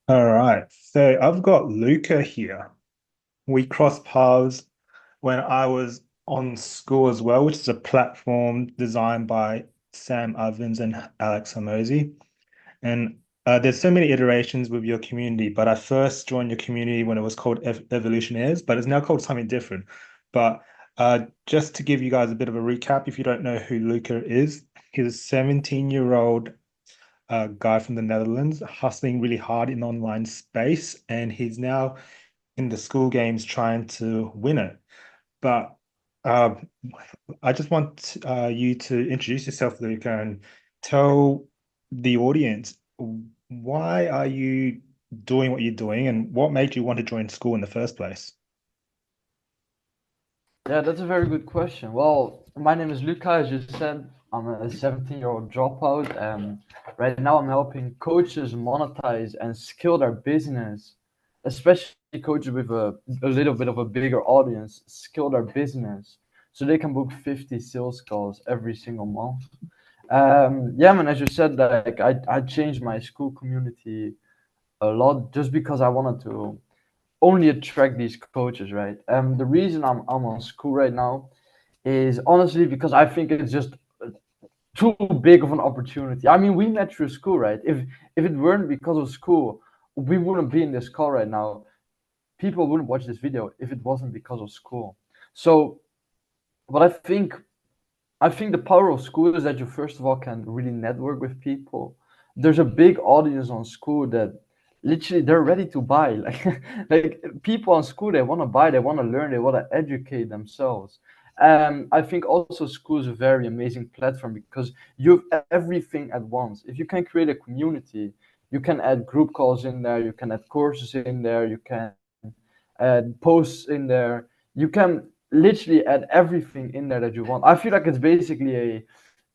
All right. So I've got Luca here. We crossed paths when I was on Skool as well, which is a platform designed by Sam Ovens and Alex Hormozy. And there's so many iterations with your community, but I first joined your community when it was called Evolutionaires, but it's now called something different. But just to give you guys a bit of a recap, if you don't know who Luca is, he's a 17-year-old guy from the Netherlands, hustling really hard in online space, and he's now in the Skool games trying to win it. But uh, I just want you to introduce yourself, Luca, and tell the audience why are you doing what you're doing and what made you want to join Skool in the first place? Yeah, that's a very good question. Well, my name is Luca, as you said. I'm a 17-year-old dropout, and right now I'm helping coaches monetize and scale their business, especially coaches with a little bit of a bigger audience, scale their business so they can book 50 sales calls every single month. Yeah, man, as you said, like I changed my Skool community a lot just because I wanted to only attract these coaches, right? The reason I'm on Skool right now is honestly because I think it's just too big of an opportunity. I mean, we met through Skool, right? If it weren't because of Skool, we wouldn't be in this call right now. People wouldn't watch this video if it wasn't because of Skool. So what I think the power of Skool is that you first of all can really network with people. There's a big audience on Skool that literally they're ready to buy. Like people on Skool, they want to buy, they want to learn, they want to educate themselves. I think also Skool is a very amazing platform because you have everything at once. If you can create a community, you can add group calls in there, you can add courses in there, you can add posts in there. You can literally add everything in there that you want. I feel like it's basically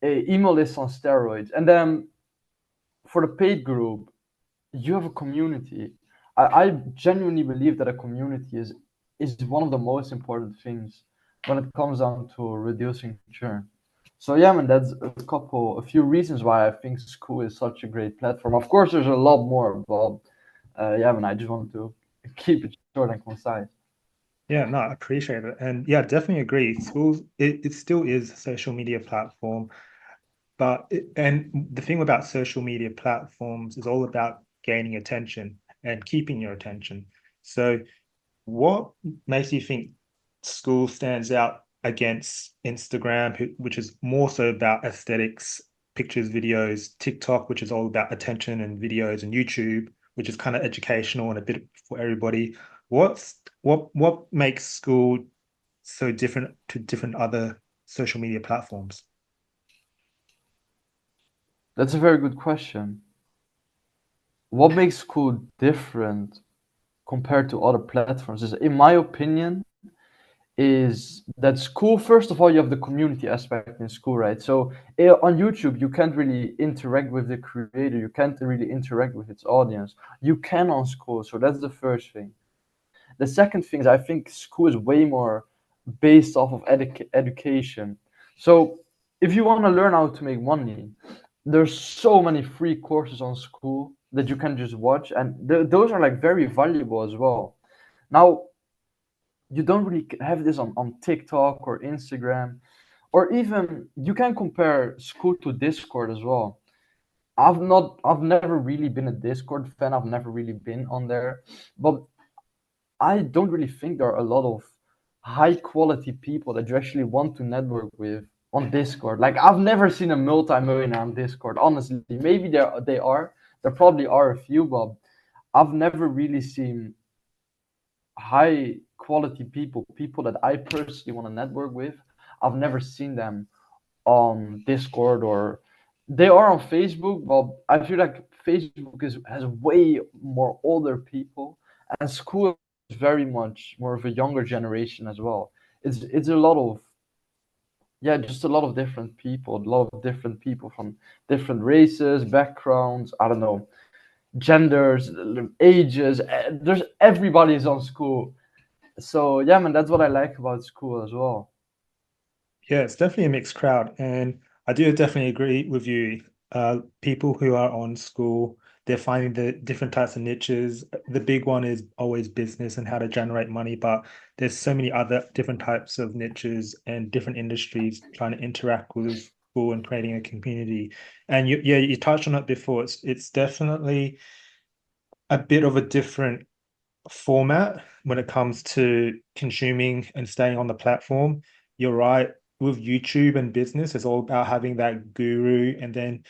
a email list on steroids. And then for the paid group, you have a community. I genuinely believe that a community is one of the most important things when it comes down to reducing churn. So yeah, man, that's a few reasons why I think Skool is such a great platform. Of course, there's a lot more, but yeah, man, I just wanted to keep it short and concise. Yeah, no, I appreciate it. And yeah, definitely agree. Schools, it still is a social media platform. And the thing about social media platforms is all about gaining attention and keeping your attention. So, what makes you think School stands out against Instagram, which is more so about aesthetics, pictures, videos, TikTok, which is all about attention and videos, and YouTube, which is kind of educational and a bit for everybody. What makes School so different to different other social media platforms? That's a very good question. What makes Skool different compared to other platforms is, in my opinion, is that Skool, first of all, you have the community aspect in Skool, right? So on YouTube, you can't really interact with the creator, you can't really interact with its audience. You can on Skool, so that's the first thing. The second thing is I think Skool is way more based off of education. So if you want to learn how to make money, there's so many free courses on Skool that you can just watch, and those are like very valuable as well. Now, you don't really have this on TikTok or Instagram, or even you can compare Skool to Discord as well. I've never really been a Discord fan. I've never really been on there, but I don't really think there are a lot of high quality people that you actually want to network with on Discord. Like I've never seen a multi-millionaire on Discord. Honestly, maybe they are. There probably are a few, but I've never really seen high quality people, people that I personally want to network with. I've never seen them on Discord, or they are on Facebook, but I feel like Facebook has way more older people, and Skool is very much more of a younger generation as well. It's a lot of, yeah, just a lot of different people, a lot of different people from different races, backgrounds. I don't know, genders, ages. There's everybody is on Skool. So yeah, man, that's what I like about Skool as well. Yeah, it's definitely a mixed crowd, and I do definitely agree with you. People who are on School, They're finding the different types of niches. The big one is always business and how to generate money, but there's so many other different types of niches and different industries trying to interact with school and creating a community. And yeah, you touched on it before. It's definitely a bit of a different format when it comes to consuming and staying on the platform. You're right. With YouTube and business, it's all about having that guru and then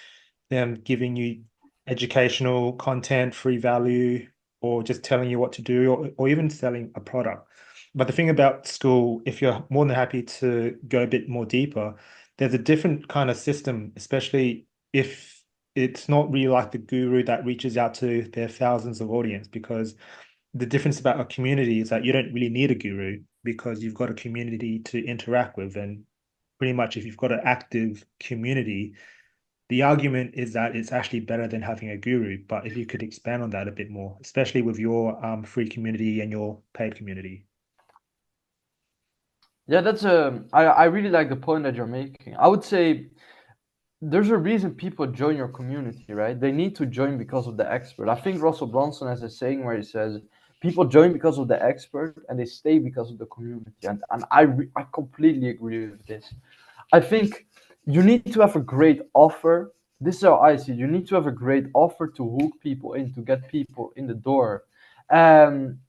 them giving you educational content, free value, or just telling you what to do, or even selling a product. But the thing about school, if you're more than happy to go a bit more deeper, there's a different kind of system, especially if it's not really like the guru that reaches out to their thousands of audience, because the difference about a community is that you don't really need a guru because you've got a community to interact with. And pretty much if you've got an active community, the argument is that it's actually better than having a guru. But if you could expand on that a bit more, especially with your free community and your paid community. Yeah, that's I really like the point that you're making. I would say there's a reason people join your community, right? They need to join because of the expert. I think Russell Brunson has a saying where he says, "People join because of the expert, and they stay because of the community." And I completely agree with this. I think you need to have a great offer. This is how I see it. You need to have a great offer to hook people in, to get people in the door. And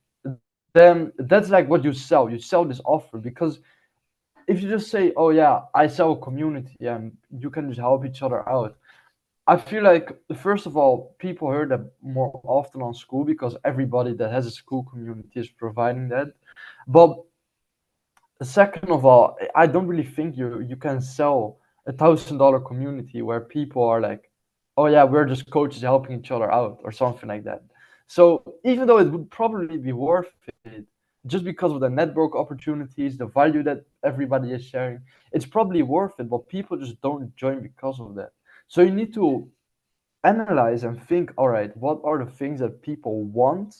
then that's like what you sell. You sell this offer because if you just say, "Oh yeah, I sell a community and you can just help each other out," I feel like first of all, people heard that more often on Skool because everybody that has a Skool community is providing that. But second of all, I don't really think you can sell $1,000 community where people are like, "Oh yeah, we're just coaches helping each other out" or something like that. So even though it would probably be worth it, just because of the network opportunities, the value that everybody is sharing, it's probably worth it. But people just don't join because of that. So you need to analyze and think, all right, what are the things that people want,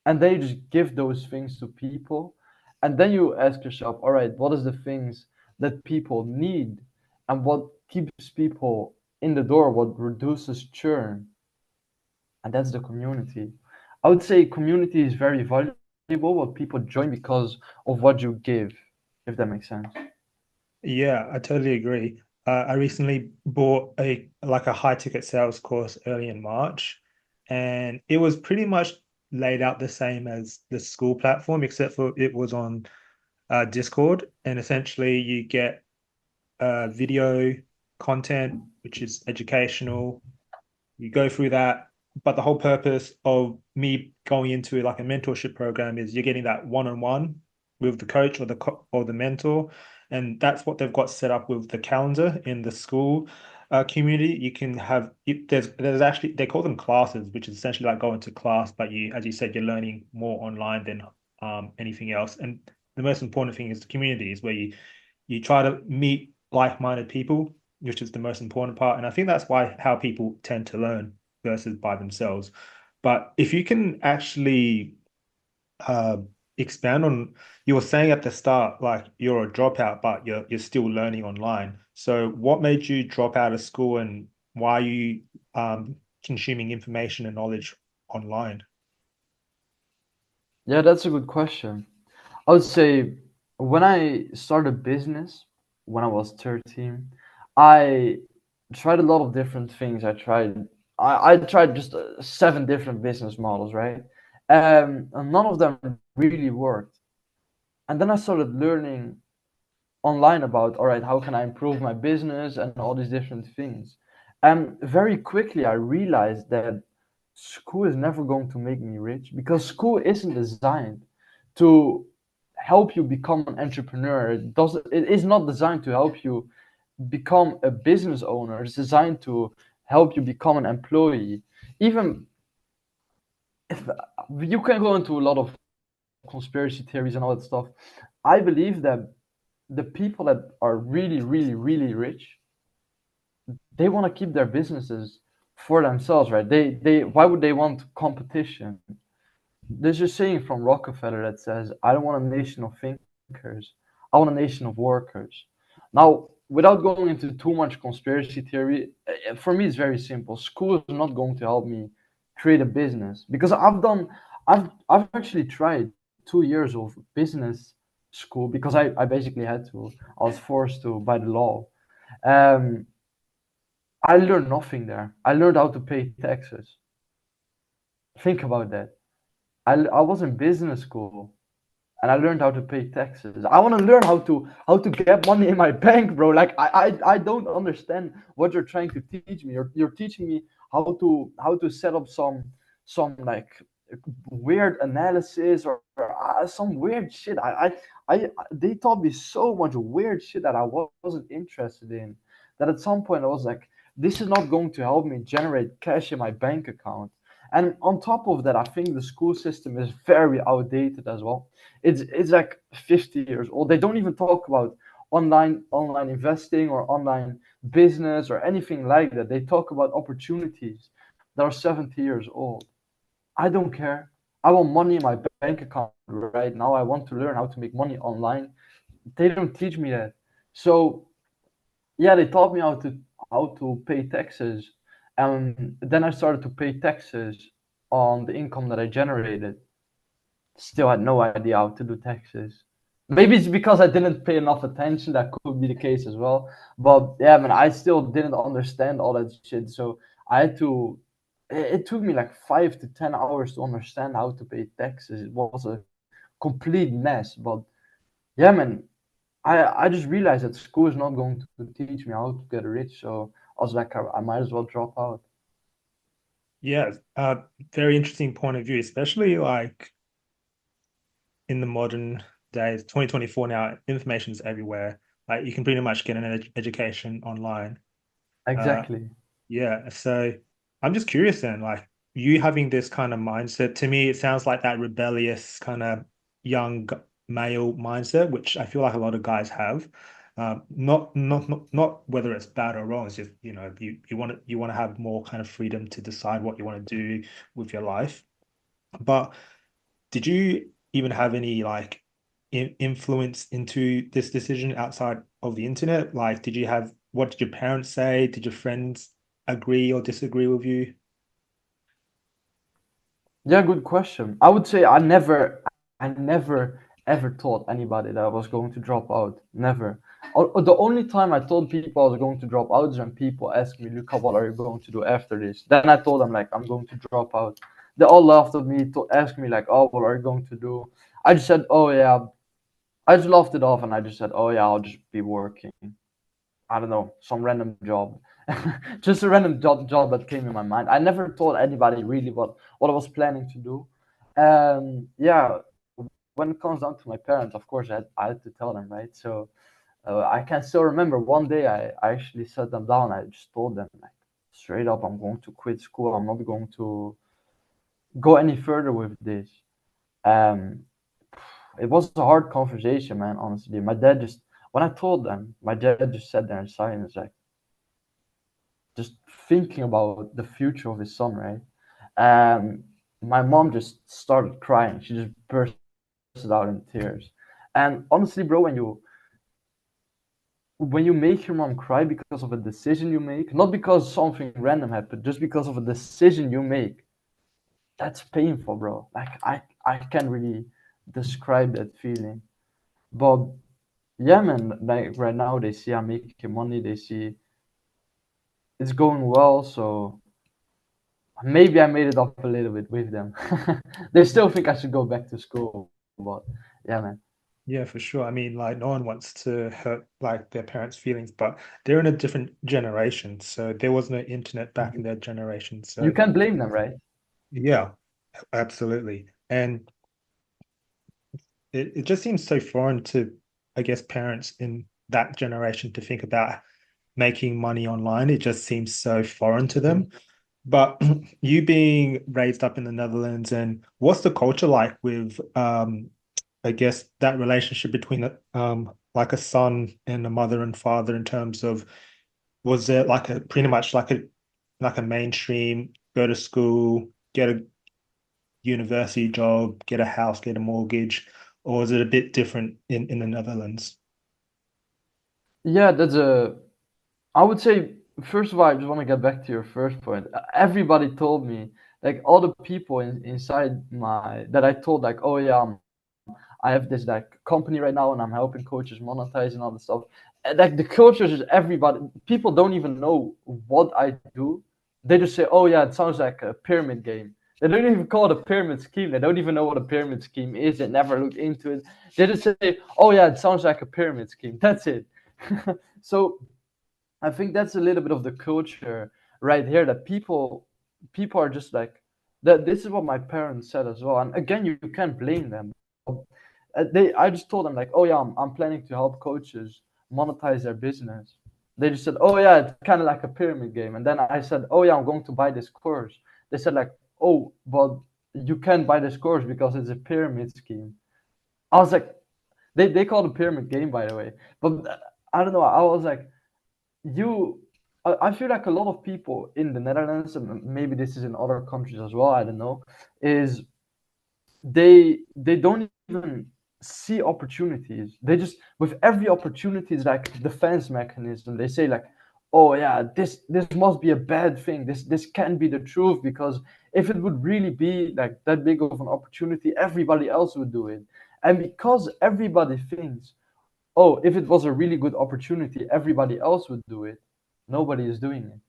and then you just give those things to people, and then you ask yourself, all right, what is the things that people need, and what keeps people in the door, what reduces churn, and that's the community. I would say community is very valuable, but people join because of what you give, if that makes sense. Yeah, I totally agree. I recently bought a high ticket sales course early in March, and it was pretty much laid out the same as the Skool platform, except for it was on Discord, and essentially you get video content, which is educational. You go through that, but the whole purpose of me going into like a mentorship program is you're getting that one-on-one with the coach or the mentor, and that's what they've got set up with the calendar in the Skool community. You can have there's actually they call them classes, which is essentially like going to class, but you, as you said, you're learning more online than anything else. And the most important thing is the community, is where you try to meet like-minded people, which is the most important part. And I think that's why how people tend to learn versus by themselves. But if you can actually uh, expand on, you were saying at the start, like you're a dropout, but you're still learning online. So what made you drop out of school, and why are you consuming information and knowledge online? Yeah, that's a good question. I would say when I started business when I was 13, I tried a lot of different things. I tried just seven different business models, right? And none of them really worked. And then I started learning online about, all right, how can I improve my business and all these different things. And very quickly I realized that school is never going to make me rich because school isn't designed to help you become an entrepreneur. It is not designed to help you become a business owner. It's designed to help you become an employee. Even if you can go into a lot of conspiracy theories and all that stuff, I believe that the people that are really, really, really rich, they want to keep their businesses for themselves, right? They why would they want competition? There's a saying from Rockefeller that says, "I don't want a nation of thinkers. I want a nation of workers." Now, without going into too much conspiracy theory, for me it's very simple. School is not going to help me create a business because I've actually tried 2 years of business school because I basically had to. I was forced to by the law. Um, I learned nothing there. I learned how to pay taxes. Think about that. I was in business school and I learned how to pay taxes. I want to learn how to get money in my bank, bro. Like I don't understand what you're trying to teach me. You're teaching me how to set up some like weird analysis or some weird shit. They taught me so much weird shit that I wasn't interested in. That at some point I was like, this is not going to help me generate cash in my bank account. And on top of that, I think the school system is very outdated as well. It's like 50 years old. They don't even talk about online investing or online business or anything like that. They talk about opportunities that are 70 years old. I don't care. I want money in my bank account right now. I want to learn how to make money online. They don't teach me that. So yeah, they taught me how to pay taxes, and then I started to pay taxes on the income that I generated. Still had no idea how to do taxes. Maybe it's because I didn't pay enough attention. That could be the case as well. But yeah, man, I still didn't understand all that shit. So I had to. It took me like 5 to 10 hours to understand how to pay taxes. It was a complete mess. But yeah, man, I just realized that school is not going to teach me how to get rich. So I was like, I might as well drop out. Yeah, very interesting point of view, especially like in the modern days, 2024 now, information is everywhere. Like you can pretty much get an education online. Uh, Exactly. yeah, so I'm just curious then, like you having this kind of mindset, to me, it sounds like that rebellious kind of young male mindset, which I feel like a lot of guys have. Not whether it's bad or wrong. It's just, you want to have more kind of freedom to decide what you want to do with your life. But did you even have any like influence into this decision outside of the internet? Like, what did your parents say? Did your friends agree or disagree with you? Yeah, good question. I would say I never ever told anybody that I was going to drop out. Never. The only time I told people I was going to drop out is when people asked me, Luca, what are you going to do after this? Then I told them like I'm going to drop out. They all laughed at me to ask me like, oh, what are you going to do? I just said, oh yeah. I just laughed it off and I just said, oh yeah, I'll just be working. I don't know, some random job. Just a random job that came in my mind. I never told anybody really what I was planning to do. Yeah, when it comes down to my parents, of course, I had to tell them, right? So I can still remember one day I actually sat them down. I just told them, like, straight up, I'm going to quit school. I'm not going to go any further with this. Um, it was a hard conversation, man, honestly. My dad just, when I told them, my dad just sat there in silence, like, just thinking about the future of his son, right? Um, my mom just started crying. She just burst out in tears. And honestly, bro, when you make your mom cry because of a decision you make, not because something random happened, just because of a decision you make, that's painful, bro. Like I can't really describe that feeling. But yeah, man, like right now they see I'm making money, they see it's going well, so maybe I made it up a little bit with them. They still think I should go back to school, but yeah, man. Yeah, for sure. I mean, like no one wants to hurt like their parents' feelings, but they're in a different generation. So there was no internet back in their generation. You So can't blame them, right? yeah, absolutely. And it just seems so foreign to, I guess, parents in that generation to think about making money online. It just seems so foreign to them. But you being raised up in the Netherlands, and what's the culture like with, I guess, that relationship between like a son and a mother and father in terms of, was it like a pretty much like a mainstream, go to school, get a university job, get a house, get a mortgage, or is it a bit different in the Netherlands? Yeah, that's a. I would say first of all, I just want to get back to your first point. Everybody told me like all the people inside my that I told like, oh yeah, I have this like company right now and I'm helping coaches monetize and all this stuff. And, like the culture is everybody. People don't even know what I do. They just say, "Oh yeah, it sounds like a pyramid game." They don't even call it a pyramid scheme. They don't even know what a pyramid scheme is. They never looked into it. They just say, "Oh yeah, it sounds like a pyramid scheme." That's it. So I think that's a little bit of the culture right here that people are just like that. This is what my parents said as well. And again, you can't blame them. I just told them like, oh yeah, I'm planning to help coaches monetize their business. They just said, oh yeah, it's kind of like a pyramid game. And then I said, oh yeah, I'm going to buy this course. They said like, oh, but you can't buy this course because it's a pyramid scheme. I was like, they call it a pyramid game, by the way. But I don't know. I was like, you I feel like a lot of people in the Netherlands, and maybe this is in other countries as well, I don't know, is they don't even see opportunities. They just with every opportunity is like defense mechanism. They say like, oh yeah, this must be a bad thing. This can't be the truth because if it would really be like that big of an opportunity, everybody else would do it. And because everybody thinks, oh, if it was a really good opportunity, everybody else would do it. Nobody is doing it.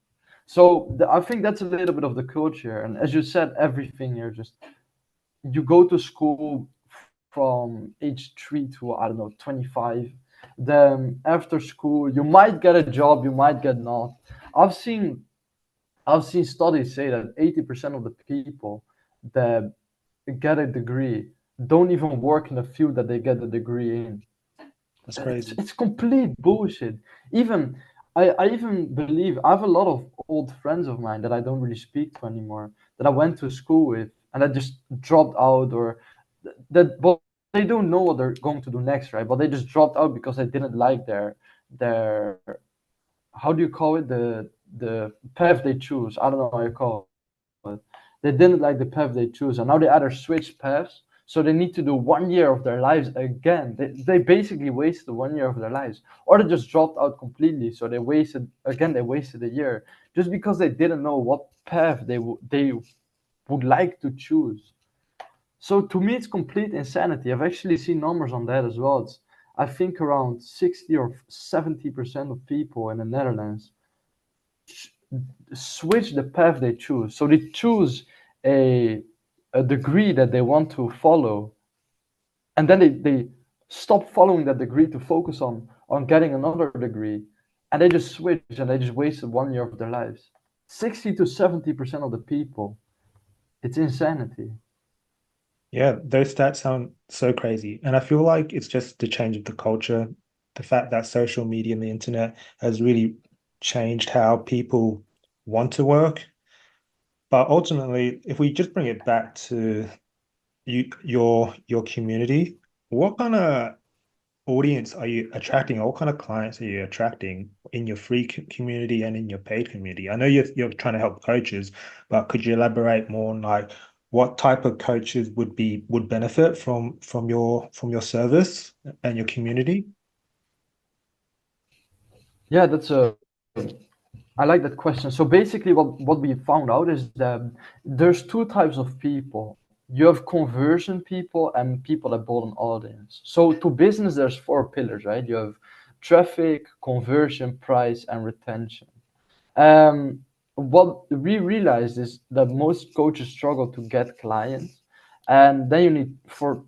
So I think that's a little bit of the culture. And as you said, everything here just you go to school from age 3 to I don't know 25. Then after school, you might get a job, you might get not. I've seen I've seen studies say that 80% of the people that get a degree don't even work in the field that they get the degree in. That's it's crazy. it's complete bullshit. Even I even believe I have a lot of old friends of mine that I don't really speak to anymore that I went to school with and that just dropped out or that but they don't know what they're going to do next, right? But they just dropped out because they didn't like their how do you call it, the path they choose. I don't know how you call it. They didn't like the path they choose, and now they either switch paths, so they need to do 1 year of their lives again. They basically wasted 1 year of their lives, or they just dropped out completely. So they wasted a year just because they didn't know what path they would like to choose. So to me, it's complete insanity. I've actually seen numbers on that as well. I think around 60 or 70% of people in the Netherlands switch the path they choose. So they choose a a degree that they want to follow, and then they stop following that degree to focus on getting another degree, and they just switch and they just wasted 1 year of their lives. 60 to 70% of the people. It's insanity. Yeah, those stats sound so crazy. And I feel like it's just the change of the culture, the fact that social media and the internet has really changed how people want to work. But ultimately, if we just bring it back to your community, what kind of audience are you attracting? Or what kind of clients are you attracting in your free community and in your paid community? I know you're trying to help coaches, but could you elaborate more on like what type of coaches would benefit from your service and your community? Yeah, that's a I like that question. So basically, what we found out is that there's two types of people. You have conversion people and people that build an audience. So to business, there's four pillars, right? You have traffic, conversion, price, and retention. What we realized is that most coaches struggle to get clients, and then you need for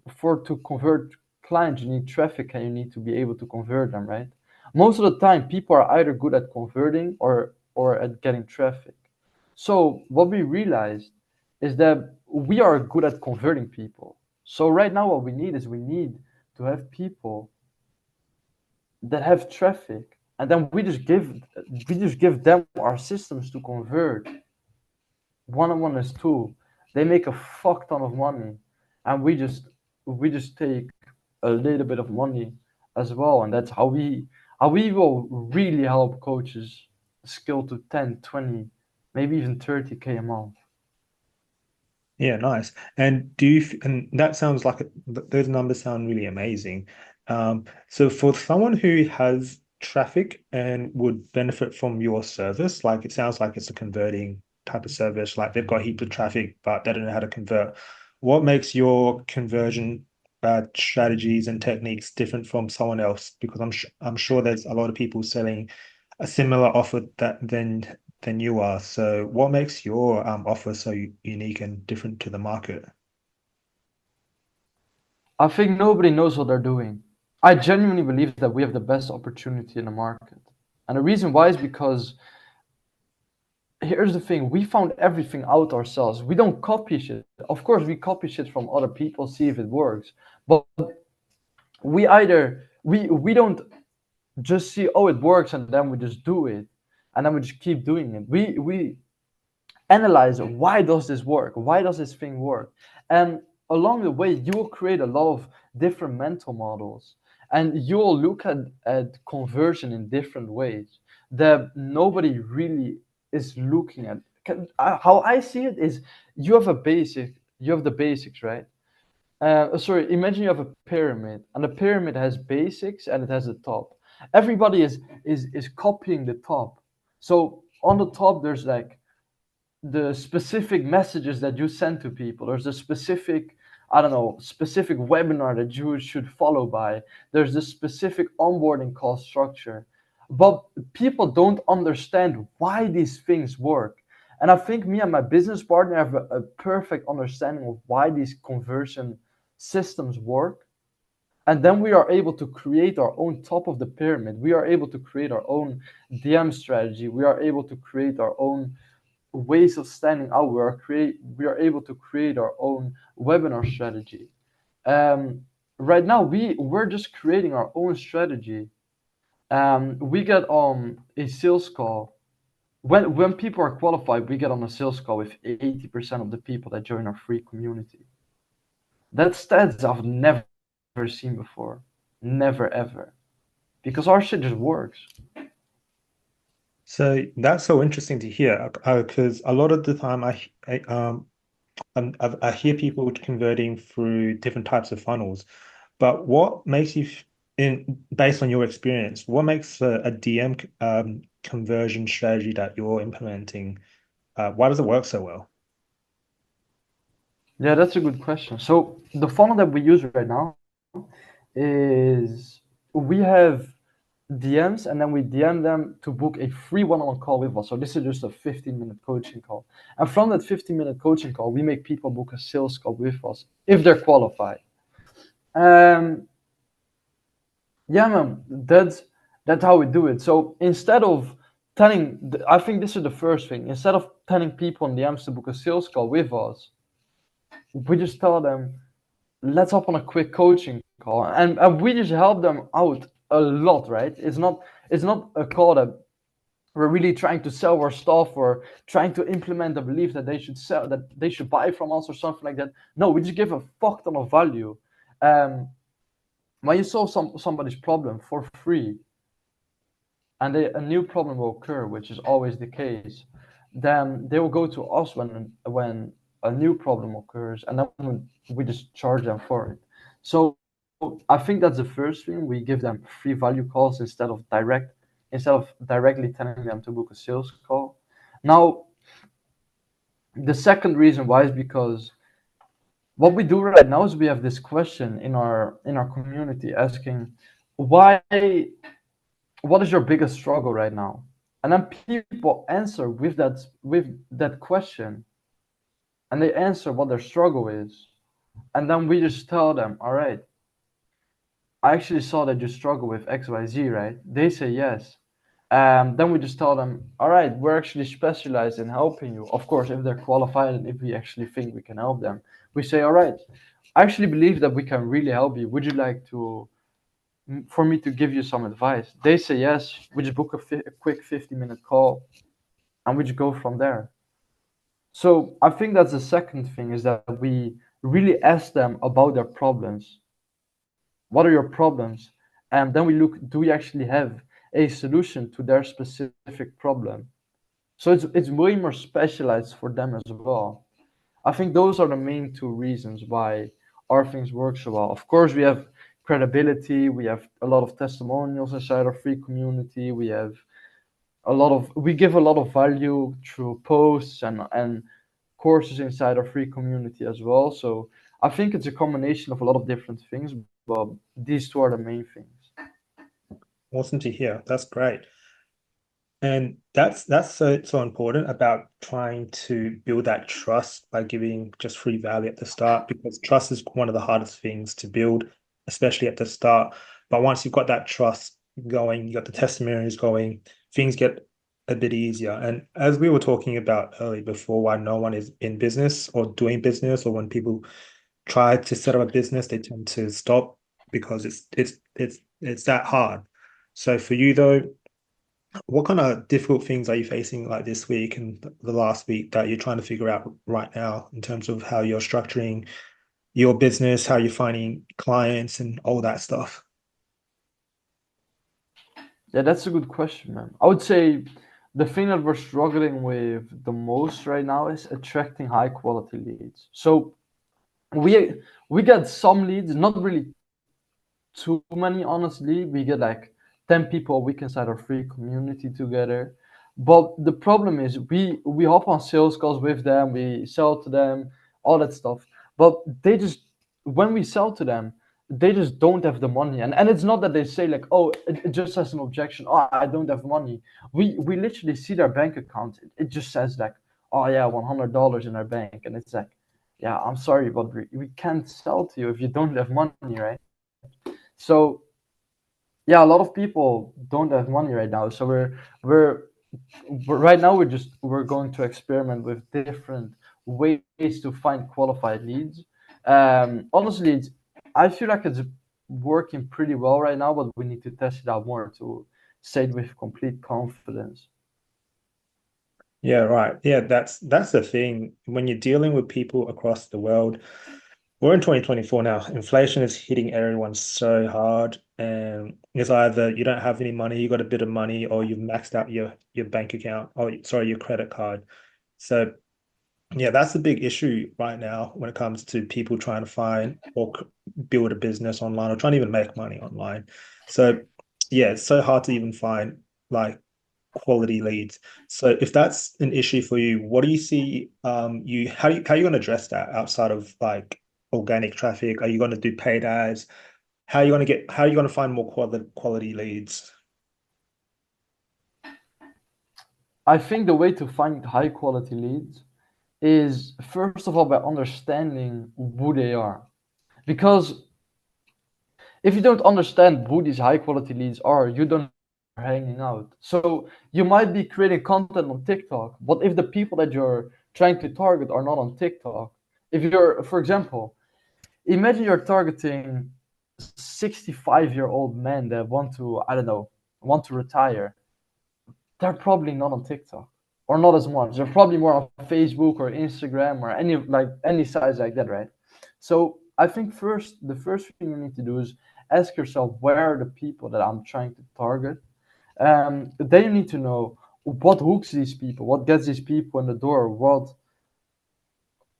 to convert clients, you need traffic and you need to be able to convert them, right? Most of the time, people are either good at converting or at getting traffic. So what we realized is that we are good at converting people. So right now, what we need is we need to have people that have traffic, and then we just give them our systems to convert. One is two. They make a fuck ton of money, and we just take a little bit of money as well, and that's how we will really help coaches scale to 10, 20, maybe even 30K a month. Yeah, nice. And and that sounds like those numbers sound really amazing. So for someone who has traffic and would benefit from your service, like it sounds like it's a converting type of service, like they've got heaps of traffic, but they don't know how to convert. What makes your conversion strategies and techniques different from someone else? Because I'm sure there's a lot of people selling a similar offer than you are. So what makes your offer so unique and different to the market? I think nobody knows what they're doing. I genuinely believe that we have the best opportunity in the market. And the reason why is because here's the thing, we found everything out ourselves. We don't copy shit. Of course, we copy shit from other people, see if it works. But we don't just see, oh, it works, and then we just do it. And then we just keep doing it. We analyze, why does this work? Why does this thing work? And along the way, you will create a lot of different mental models, and you'll look at conversion in different ways that nobody really is looking at. How I see it is, you have the basics, right? Sorry, imagine you have a pyramid, and the pyramid has basics and it has the top. Everybody is copying the top. So on the top, there's like the specific messages that you send to people. There's a specific, I don't know, specific webinar that you should follow by. There's this specific onboarding call structure. But people don't understand why these things work. And I think me and my business partner have a perfect understanding of why these conversion systems work. And then we are able to create our own top of the pyramid. We are able to create our own DM strategy. We are able to create our own ways of standing out. We are able to create our own webinar strategy. Right now, we're just creating our own strategy. We get on a sales call. When people are qualified, we get on a sales call with 80% of the people that join our free community. That's stats I've never seen before. Never ever. Because our shit just works. So that's so interesting to hear because a lot of the time I hear people converting through different types of funnels, but what makes you in based on your experience, what makes a DM conversion strategy that you're implementing? Why does it work so well? Yeah, that's a good question. So the funnel that we use right now is, we have DMs, and then we DM them to book a free one-on-one call with us. So this is just a 15-minute coaching call. And from that 15-minute coaching call, we make people book a sales call with us if they're qualified. Yeah, man, that's how we do it. So instead of I think this is the first thing. Instead of telling people in DMs to book a sales call with us, we just tell them, let's hop on a quick coaching call, and we just help them out a lot, right? It's not a call that we're really trying to sell our stuff or trying to implement a belief that they should buy from us or something like that. No, we just give a fuck ton of value. When you solve somebody's problem for free, and a new problem will occur, which is always the case, then they will go to us when a new problem occurs, and then we just charge them for it. So I think that's the first thing. We give them free value calls instead of directly telling them to book a sales call. Now, the second reason why is because what we do right now is we have this question in our community asking, why what is your biggest struggle right now? And then people answer with that question, and they answer what their struggle is. And then we just tell them, all right, I actually saw that you struggle with XYZ, right? They say yes. Then we just tell them, all right, we're actually specialized in helping you. Of course, if they're qualified and if we actually think we can help them, we say, all right, I actually believe that we can really help you. Would you like for me to give you some advice? They say yes. We just book a quick 50-minute call, and we just go from there. So I think that's the second thing, is that we really ask them about their problems. What are your problems? And then we look, do we actually have a solution to their specific problem? So it's way more specialized for them as well. I think those are the main two reasons why our things work so well. Of course, we have credibility. We have a lot of testimonials inside our free community. We have we give a lot of value through posts and courses inside our free community as well. So I think it's a combination of a lot of different things, but these two are the main things. Awesome to hear. That's great. And that's so important about trying to build that trust by giving just free value at the start, because trust is one of the hardest things to build, especially at the start. But once you've got that trust going, you got the testimonials going, things get a bit easier. And as we were talking about earlier before, why no one is in business or doing business, or when people try to set up a business, they tend to stop because it's that hard. So for you though, what kind of difficult things are you facing like this week and the last week that you're trying to figure out right now in terms of how you're structuring your business, how you're finding clients and all that stuff? Yeah, that's a good question, man. I would say the thing that we're struggling with the most right now is attracting high quality leads. So we we get some leads, not really too many, honestly. We get like 10 people a week inside our free community together. But the problem is we hop on sales calls with them, we sell to them, all that stuff. But they just when we sell to them, they just don't have the money. And it's not that they say like, oh, it just has an objection, oh, I don't have money. We literally see their bank account. It just says like, oh yeah, $100 in our bank. And it's like, yeah, I'm sorry, but we can't sell to you if you don't have money, right? So yeah, a lot of people don't have money right now. So we're, right now we're going to experiment with different ways to find qualified leads. Honestly, I feel like it's working pretty well right now, but we need to test it out more to say it with complete confidence. Yeah, right. Yeah, that's the thing. When you're dealing with people across the world, we're in 2024 now. Inflation is hitting everyone so hard. And it's either you don't have any money, you got a bit of money, or you've maxed out your bank account, or sorry, your credit card. So yeah, that's the big issue right now when it comes to people trying to find or build a business online or trying to even make money online. So yeah, it's so hard to even find like quality leads. So if that's an issue for you, what do you see you how are you going to address that outside of like organic traffic? Are you going to do paid ads? How are you going to find more quality leads? I think the way to find high quality leads is first of all by understanding who they are. Because if you don't understand who these high quality leads are, you don't know who you're hanging out. So you might be creating content on TikTok, but if the people that you're trying to target are not on TikTok, if you're, for example, imagine you're targeting 65-year-old men that want to, I don't know, want to retire. They're probably not on TikTok or not as much. They're probably more on Facebook or Instagram or any sites like that, right? So I think the first thing you need to do is ask yourself where are the people that I'm trying to target. Then you need to know what hooks these people, what gets these people in the door,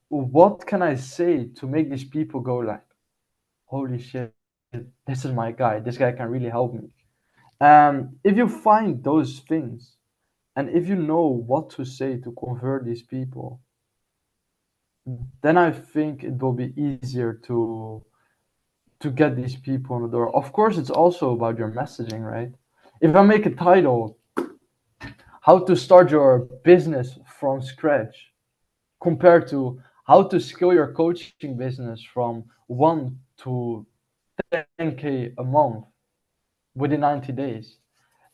what can I say to make these people go like, holy shit, this is my guy. This guy can really help me. If you find those things, and if you know what to say to convert these people, then I think it will be easier to get these people on the door. Of course, it's also about your messaging, right? If I make a title, how to start your business from scratch, compared to how to scale your coaching business from 1 to 10K a month within 90 days.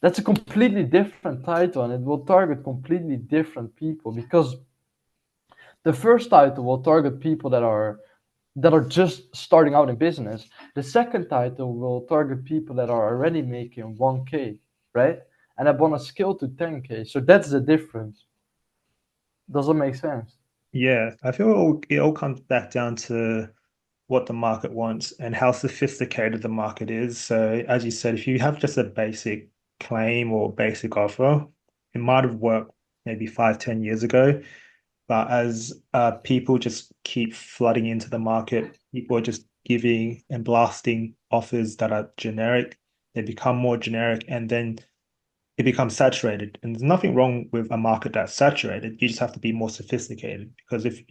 That's a completely different title and it will target completely different people because the first title will target people that are just starting out in business. The second title will target people that are already making 1K, right? And I want to scale to 10K. So that's the difference. Does it make sense? Yeah, I feel it all comes back down to what the market wants and how sophisticated the market is. So, as you said, if you have just a basic claim or basic offer, it might have worked maybe 5, 10 years ago. But as people just keep flooding into the market, people are just giving and blasting offers that are generic. They become more generic, and then it becomes saturated. And there's nothing wrong with a market that's saturated. You just have to be more sophisticated because if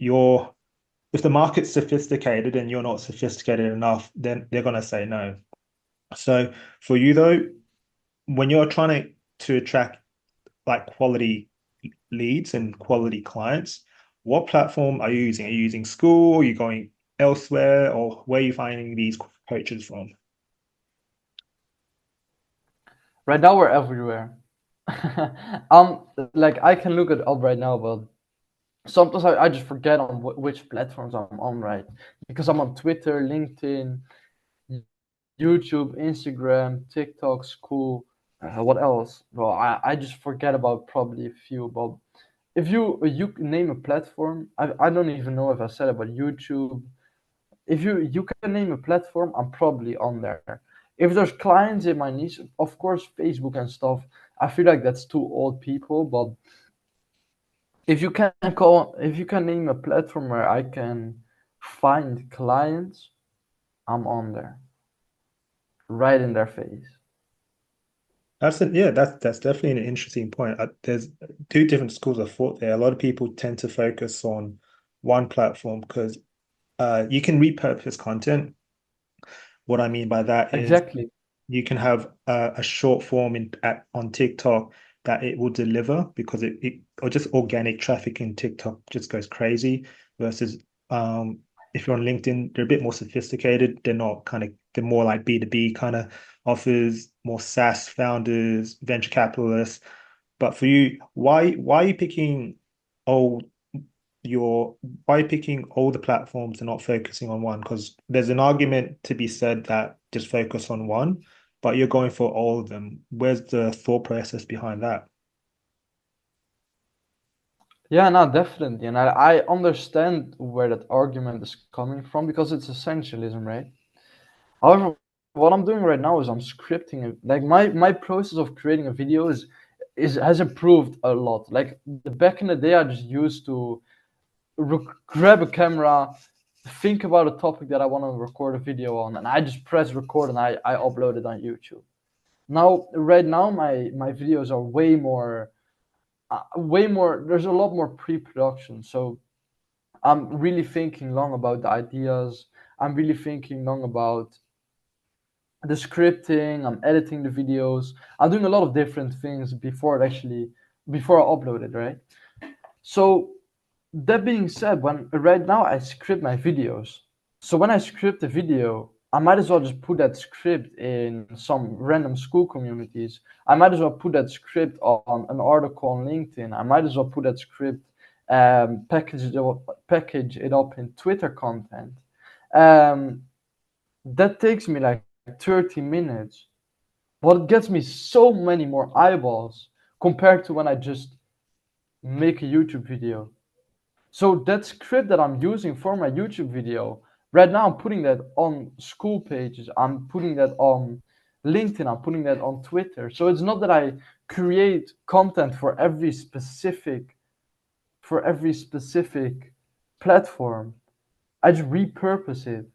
the market's sophisticated and you're not sophisticated enough, then they're gonna say no. So for you though, when you're trying to attract like quality leads and quality clients, what platform are you using? Are you using Skool? Are you going elsewhere, or where are you finding these coaches from? Right now we're everywhere. um, like I can look it up right now, but sometimes I just forget on which platforms I'm on, right? Because I'm on Twitter, LinkedIn, YouTube, Instagram, TikTok, School. What else? Well, I just forget about probably a few. But if you name a platform, I don't even know if I said about YouTube. If you can name a platform, I'm probably on there. If there's clients in my niche, of course, Facebook and stuff. I feel like that's too old people. But if you can name a platform where I can find clients, I'm on there, right in their face. Yeah, that's definitely an interesting point. There's two different schools of thought there. A lot of people tend to focus on one platform because you can repurpose content. What I mean by that is Exactly. you can have a short form on TikTok that it will deliver because it or just organic traffic in TikTok just goes crazy versus if you're on LinkedIn, they're a bit more sophisticated. They're more like B2B kind of offers, more SaaS founders, venture capitalists. But for you, why are you picking old your by picking all the platforms and not focusing on one? Because there's an argument to be said that just focus on one, but you're going for all of them. Where's the thought process behind that? Yeah, no, definitely. And I understand where that argument is coming from because it's essentialism, right? However, what I'm doing right now is I'm scripting it. Like my process of creating a video is has improved a lot. Like the back in the day, I just used to grab a camera, think about a topic that I want to record a video on, and I just press record and I upload it on YouTube. Now, right now, my videos are way more. There's a lot more pre-production, so I'm really thinking long about the ideas. I'm really thinking long about the scripting. I'm editing the videos. I'm doing a lot of different things before I upload it, right? So that being said, when right now I script my videos. So when I script a video, I might as well just put that script in some random Skool communities. I might as well put that script on an article on LinkedIn. I might as well put that script, package it up in Twitter content. Um, that takes me like 30 minutes, but it gets me so many more eyeballs compared to when I just make a YouTube video. So that script that I'm using for my YouTube video, right now I'm putting that on Skool pages, I'm putting that on LinkedIn, I'm putting that on Twitter. So it's not that I create content for every specific platform. I just repurpose it.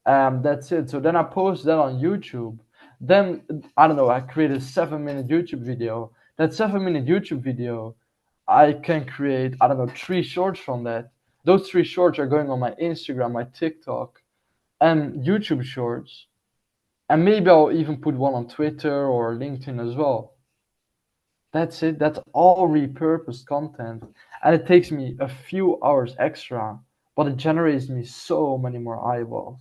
That's it. So then I post that on YouTube. Then I don't know, I create a 7 minute YouTube video. That 7 minute YouTube video, I can create, I don't know, three shorts from that. Those three shorts are going on my Instagram, my TikTok, and YouTube shorts. And maybe I'll even put one on Twitter or LinkedIn as well. That's it. That's all repurposed content. And it takes me a few hours extra, but it generates me so many more eyeballs.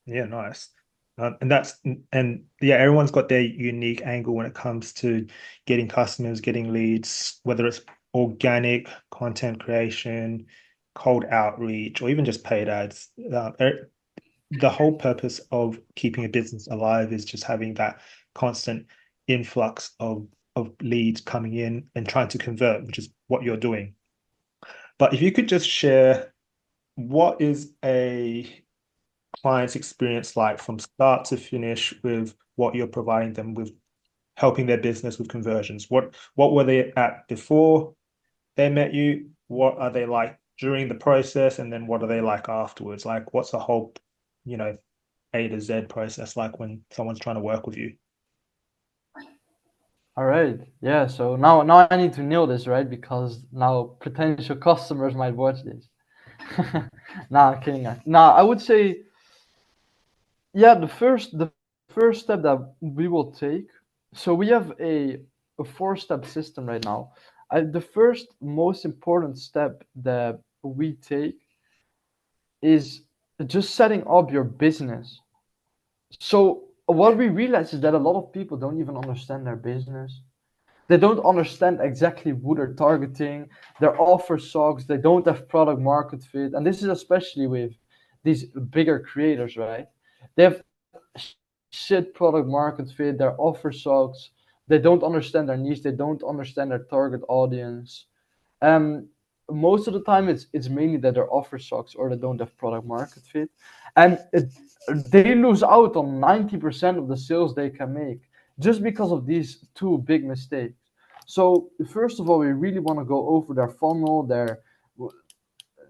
Yeah, nice. And yeah, everyone's got their unique angle when it comes to getting customers, getting leads, whether it's organic content creation, cold outreach, or even just paid ads. The whole purpose of keeping a business alive is just having that constant influx of leads coming in and trying to convert, which is what you're doing. But if you could just share what is a client's experience like from start to finish with what you're providing them with, helping their business with conversions? What were they at before they met you? What are they like during the process? And then what are they like afterwards? Like what's the whole, you know, A to Z process like when someone's trying to work with you? All right. Yeah. So now I need to nail this, right? Because now potential customers might watch this. Nah, I'm kidding. Nah, I would say, yeah, the first step that we will take. So we have a four-step system right now. The first most important step that we take is just setting up your business. So what we realize is that a lot of people don't even understand their business. They don't understand exactly who they're targeting. Their offer sucks. They don't have product market fit. And this is especially with these bigger creators, right? They have shit product market fit. Their offer sucks. They don't understand their niche. They don't understand their target audience. Um, Most of the time, it's mainly that their offer sucks or they don't have product market fit, and they lose out on 90% of the sales they can make just because of these two big mistakes. So first of all, we really want to go over their funnel, their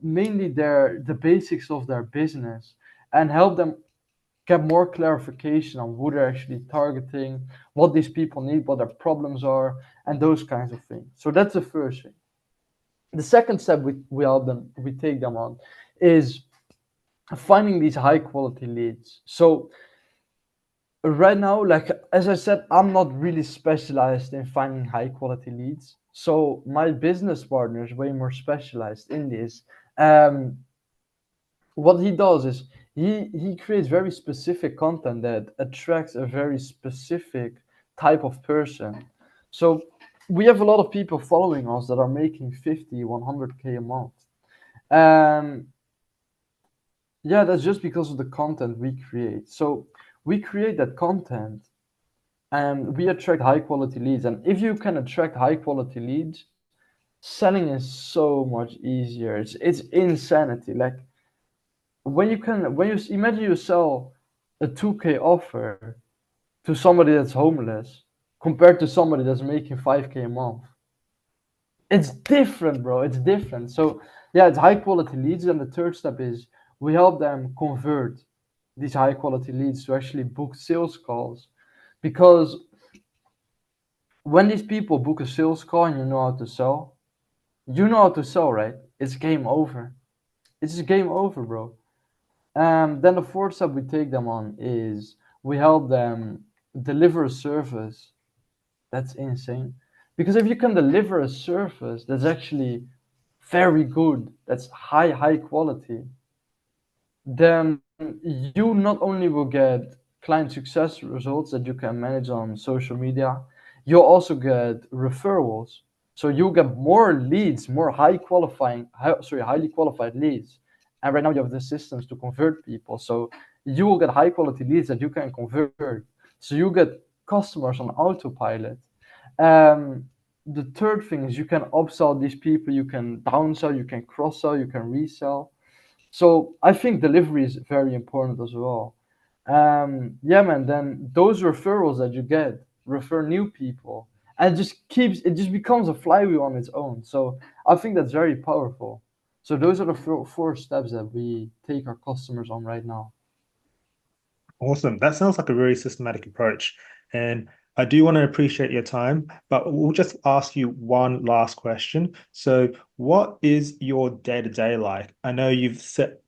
mainly the basics of their business, and help them get more clarification on who they're actually targeting, what these people need, what their problems are, and those kinds of things. So that's the first thing. The second step we take them on is finding these high quality leads. So right now, like as I said, I'm not really specialized in finding high quality leads. So my business partner is way more specialized in this. Um, what he does is he creates very specific content that attracts a very specific type of person. So we have a lot of people following us that are making 50, 100K a month. um yeah, that's just because of the content we create. So we create that content and we attract high quality leads. And if you can attract high quality leads, selling is so much easier. It's insanity. Like when you imagine you sell a 2K offer to somebody that's homeless compared to somebody that's making 5K a month. It's different, bro. It's different. So yeah, it's high quality leads. And the third step is we help them convert these high quality leads to actually book sales calls. Because when these people book a sales call and you know how to sell, right? It's game over. It's just game over, bro. Then the fourth step we take them on is we help them deliver a service that's insane. Because if you can deliver a service that's actually very good, that's high quality, then you not only will get client success results that you can manage on social media, you'll also get referrals. So you'll get more leads, more highly qualified leads. And right now you have the systems to convert people. So you will get high quality leads that you can convert. So you get customers on autopilot. Um, the third thing is you can upsell these people, you can downsell, you can cross sell, you can resell. So I think delivery is very important as well. Yeah, man. Then those referrals that you get refer new people, and it just becomes a flywheel on its own. So I think that's very powerful. So those are the four steps that we take our customers on right now. Awesome. That sounds like a very systematic approach. And I do want to appreciate your time, but we'll just ask you one last question. So, what is your day-to-day like? I know you've set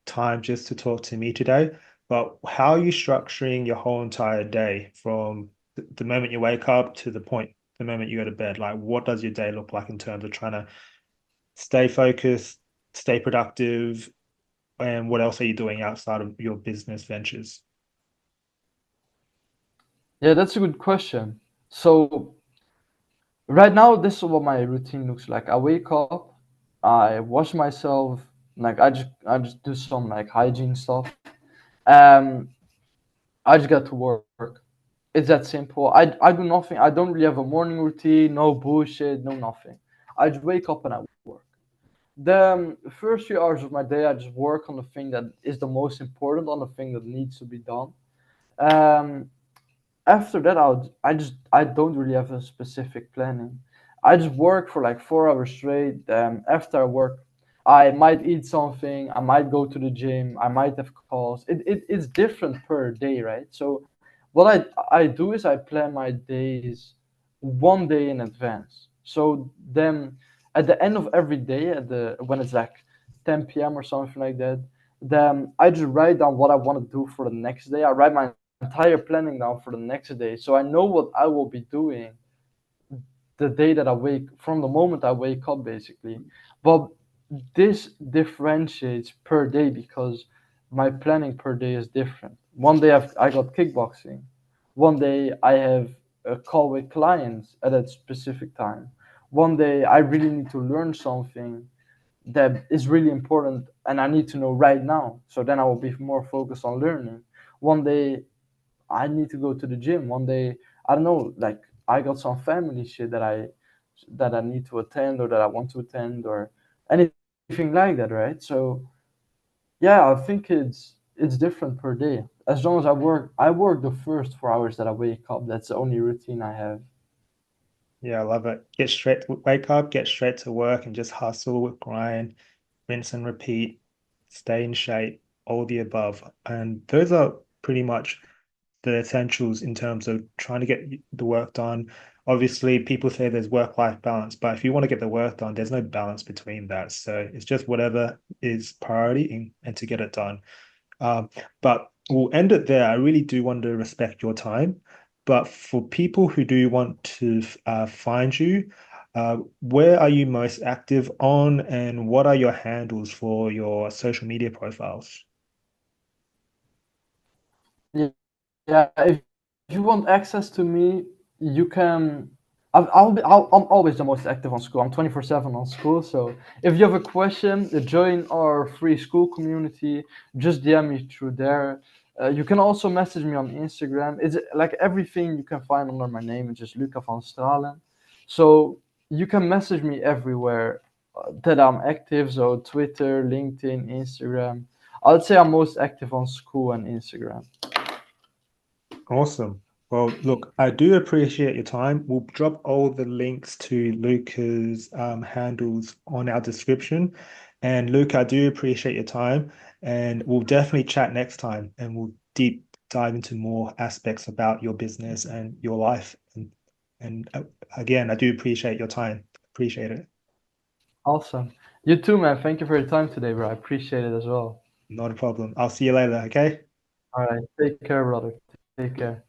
time just to talk to me today, but how are you structuring your whole entire day from the moment you wake up to the moment you go to bed? Like, what does your day look like in terms of trying to stay focused, stay productive, and what else are you doing outside of your business ventures? Yeah, that's a good question. So right now, this is what my routine looks like. I wake up, I wash myself, like I just do some like hygiene stuff. Um, I just get to work. It's that simple. I do nothing. I don't really have a morning routine, no bullshit, no nothing. I just wake up and I work. The first few hours of my day, I just work on the thing that is the most important, on the thing that needs to be done. Um, After that, I don't really have a specific planning. I just work for like 4 hours straight. After I work, I might eat something. I might go to the gym. I might have calls. It's different per day, right? So What I do is I plan my days one day in advance. So then at the end of every day, at the when it's like 10 p.m. or something like that, then I just write down what I want to do for the next day. I write my entire planning down for the next day, so I know what I will be doing the day that I wake from the moment I wake up, basically. But this differentiates per day because my planning per day is different. One day I got kickboxing. One day I have a call with clients at a specific time. One day I really need to learn something that is really important and I need to know right now. So then I will be more focused on learning. One day I need to go to the gym. One day, I don't know, like I got some family shit that I need to attend or that I want to attend or anything like that, right? So yeah, I think it's different per day. As long as I work the first 4 hours that I wake up. That's the only routine I have. Yeah, I love it. Wake up, get straight to work, and just hustle with grind, rinse and repeat, stay in shape, all the above. And those are pretty much the essentials in terms of trying to get the work done. Obviously, people say there's work-life balance, but if you want to get the work done, there's no balance between that. So it's just whatever is priority and to get it done. Um, but we'll end it there. I really do want to respect your time. But for people who do want to find you, where are you most active on, and what are your handles for your social media profiles? Yeah, yeah, if you want access to me, you can. I'm always the most active on Skool. I'm 24/7 on Skool. So if you have a question, join our free Skool community. Just DM me through there. You can also message me on Instagram. It's like everything you can find under my name. It's just Luca van Stralen. So you can message me everywhere that I'm active. So Twitter, LinkedIn, Instagram. I'd say I'm most active on Skool and Instagram. Awesome. Well, look, I do appreciate your time. We'll drop all the links to Luca's handles on our description. And Luca, I do appreciate your time. And we'll definitely chat next time and we'll deep dive into more aspects about your business and your life. And again, I do appreciate your time. Appreciate it. Awesome. You too, man. Thank you for your time today, bro. I appreciate it as well. Not a problem. I'll see you later, okay? All right. Take care, brother. Take care.